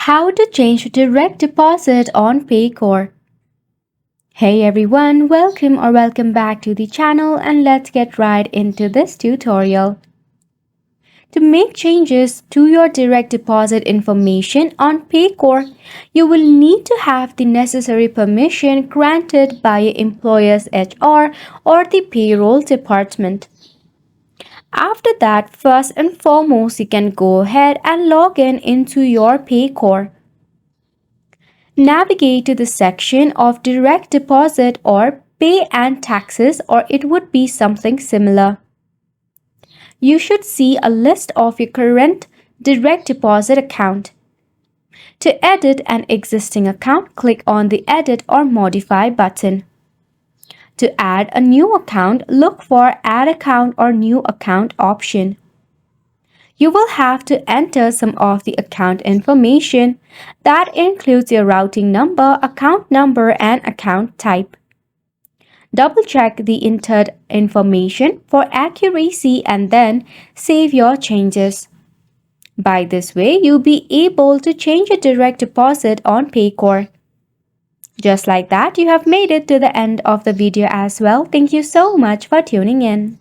How to change direct deposit on Paycor. Hey everyone, welcome back to the channel, and let's get right into this tutorial. To make changes to your direct deposit information on Paycor, you will need to have the necessary permission granted by your employer's HR or the payroll department. After that, first and foremost, you can go ahead and log in into your Paycor. Navigate to the section of direct deposit or pay and taxes, or it would be something similar. You should see a list of your current direct deposit account. To edit an existing account, click on the Edit or Modify button. To add a new account, look for Add Account or New Account option. You will have to enter some of the account information. That includes your routing number, account number, and account type. Double-check the entered information for accuracy and then save your changes. By this way, you'll be able to change your direct deposit on Paycor. Just like that, you have made it to the end of the video as well. Thank you so much for tuning in.